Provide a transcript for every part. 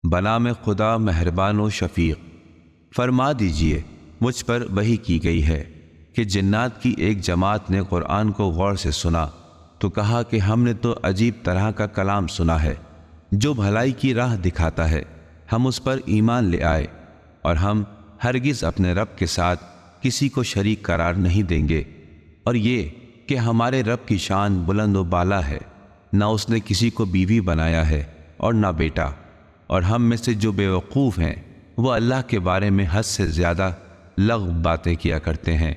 بنام خدا مہربان و شفیق۔ فرما دیجئے مجھ پر وحی کی گئی ہے کہ جنات کی ایک جماعت نے قرآن کو غور سے سنا تو کہا کہ ہم نے تو عجیب طرح کا کلام سنا ہے، جو بھلائی کی راہ دکھاتا ہے، ہم اس پر ایمان لے آئے، اور ہم ہرگز اپنے رب کے ساتھ کسی کو شریک قرار نہیں دیں گے۔ اور یہ کہ ہمارے رب کی شان بلند و بالا ہے، نہ اس نے کسی کو بیوی بنایا ہے اور نہ بیٹا، اور ہم میں سے جو بے وقوف ہیں وہ اللہ کے بارے میں حد سے زیادہ لغو باتیں کیا کرتے ہیں۔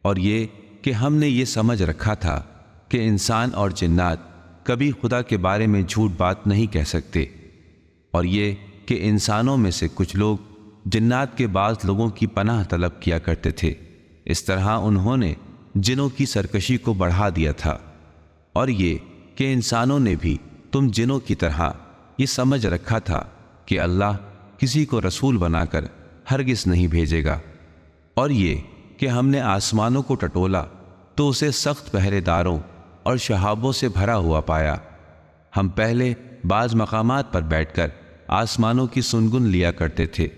اور یہ کہ ہم نے یہ سمجھ رکھا تھا کہ انسان اور جنات کبھی خدا کے بارے میں جھوٹ بات نہیں کہہ سکتے، اور یہ کہ انسانوں میں سے کچھ لوگ جنات کے بعض لوگوں کی پناہ طلب کیا کرتے تھے، اس طرح انہوں نے جنوں کی سرکشی کو بڑھا دیا تھا۔ اور یہ کہ انسانوں نے بھی تم جنوں کی طرح یہ سمجھ رکھا تھا کہ اللہ کسی کو رسول بنا کر ہرگز نہیں بھیجے گا۔ اور یہ کہ ہم نے آسمانوں کو ٹٹولا تو اسے سخت پہرے داروں اور شہابوں سے بھرا ہوا پایا۔ ہم پہلے بعض مقامات پر بیٹھ کر آسمانوں کی سنگن لیا کرتے تھے،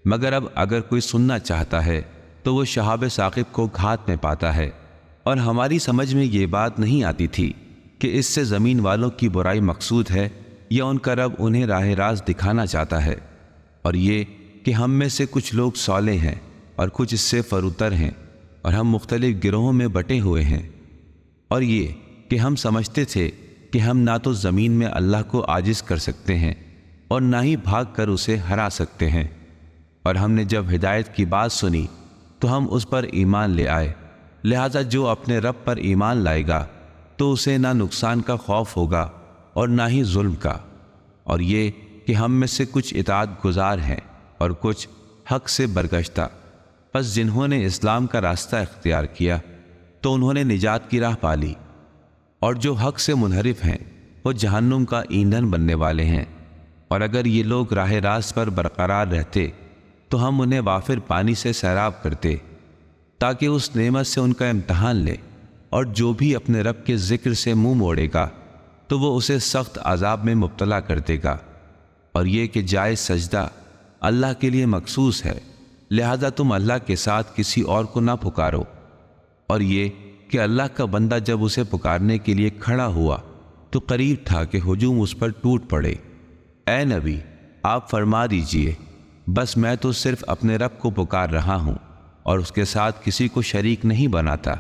مگر اب اگر کوئی سننا چاہتا ہے تو وہ شہاب ثاقب کو گھات میں پاتا ہے۔ اور ہماری سمجھ میں یہ بات نہیں آتی تھی کہ اس سے زمین والوں کی برائی مقصود ہے یا ان کا رب انہیں راہ راست دکھانا چاہتا ہے۔ اور یہ کہ ہم میں سے کچھ لوگ صالح ہیں اور کچھ اس سے فروتر ہیں، اور ہم مختلف گروہوں میں بٹے ہوئے ہیں۔ اور یہ کہ ہم سمجھتے تھے کہ ہم نہ تو زمین میں اللہ کو عاجز کر سکتے ہیں اور نہ ہی بھاگ کر اسے ہرا سکتے ہیں۔ اور ہم نے جب ہدایت کی بات سنی تو ہم اس پر ایمان لے آئے، لہذا جو اپنے رب پر ایمان لائے گا تو اسے نہ نقصان کا خوف ہوگا اور نہ ہی ظلم کا۔ اور یہ کہ ہم میں سے کچھ اطاعت گزار ہیں اور کچھ حق سے برگشتہ، پس جنہوں نے اسلام کا راستہ اختیار کیا تو انہوں نے نجات کی راہ پالی، اور جو حق سے منحرف ہیں وہ جہنم کا ایندھن بننے والے ہیں۔ اور اگر یہ لوگ راہ راست پر برقرار رہتے تو ہم انہیں وافر پانی سے سیراب کرتے تاکہ اس نعمت سے ان کا امتحان لے، اور جو بھی اپنے رب کے ذکر سے منہ موڑے گا تو وہ اسے سخت عذاب میں مبتلا کر دے گا۔ اور یہ کہ جائز سجدہ اللہ کے لیے مخصوص ہے، لہذا تم اللہ کے ساتھ کسی اور کو نہ پکارو۔ اور یہ کہ اللہ کا بندہ جب اسے پکارنے کے لیے کھڑا ہوا تو قریب تھا کہ ہجوم اس پر ٹوٹ پڑے۔ اے نبی، آپ فرما دیجئے بس میں تو صرف اپنے رب کو پکار رہا ہوں اور اس کے ساتھ کسی کو شریک نہیں بناتا۔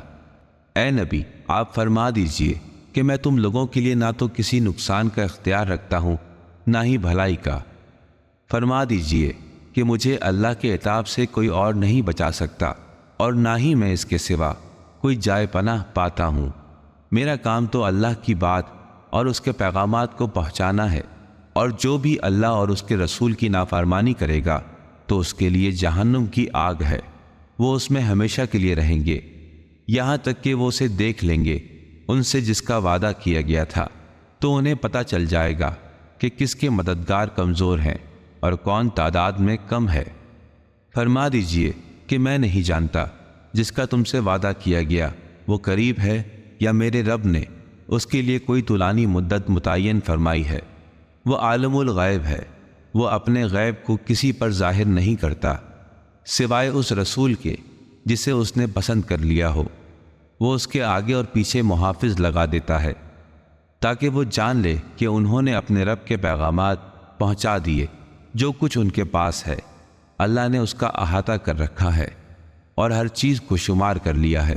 اے نبی، آپ فرما دیجئے کہ میں تم لوگوں کے لیے نہ تو کسی نقصان کا اختیار رکھتا ہوں نہ ہی بھلائی کا۔ فرما دیجئے کہ مجھے اللہ کے عتاب سے کوئی اور نہیں بچا سکتا، اور نہ ہی میں اس کے سوا کوئی جائے پناہ پاتا ہوں۔ میرا کام تو اللہ کی بات اور اس کے پیغامات کو پہنچانا ہے، اور جو بھی اللہ اور اس کے رسول کی نافرمانی کرے گا تو اس کے لیے جہنم کی آگ ہے، وہ اس میں ہمیشہ کے لیے رہیں گے، یہاں تک کہ وہ اسے دیکھ لیں گے۔ ان سے جس کا وعدہ کیا گیا تھا تو انہیں پتہ چل جائے گا کہ کس کے مددگار کمزور ہیں اور کون تعداد میں کم ہے۔ فرما دیجئے کہ میں نہیں جانتا جس کا تم سے وعدہ کیا گیا وہ قریب ہے یا میرے رب نے اس کے لیے کوئی طولانی مدت متعین فرمائی ہے۔ وہ عالم الغیب ہے، وہ اپنے غیب کو کسی پر ظاہر نہیں کرتا سوائے اس رسول کے جسے اس نے پسند کر لیا ہو۔ وہ اس کے آگے اور پیچھے محافظ لگا دیتا ہے تاکہ وہ جان لے کہ انہوں نے اپنے رب کے پیغامات پہنچا دیے جو کچھ ان کے پاس ہے۔ اللہ نے اس کا احاطہ کر رکھا ہے اور ہر چیز کو شمار کر لیا ہے۔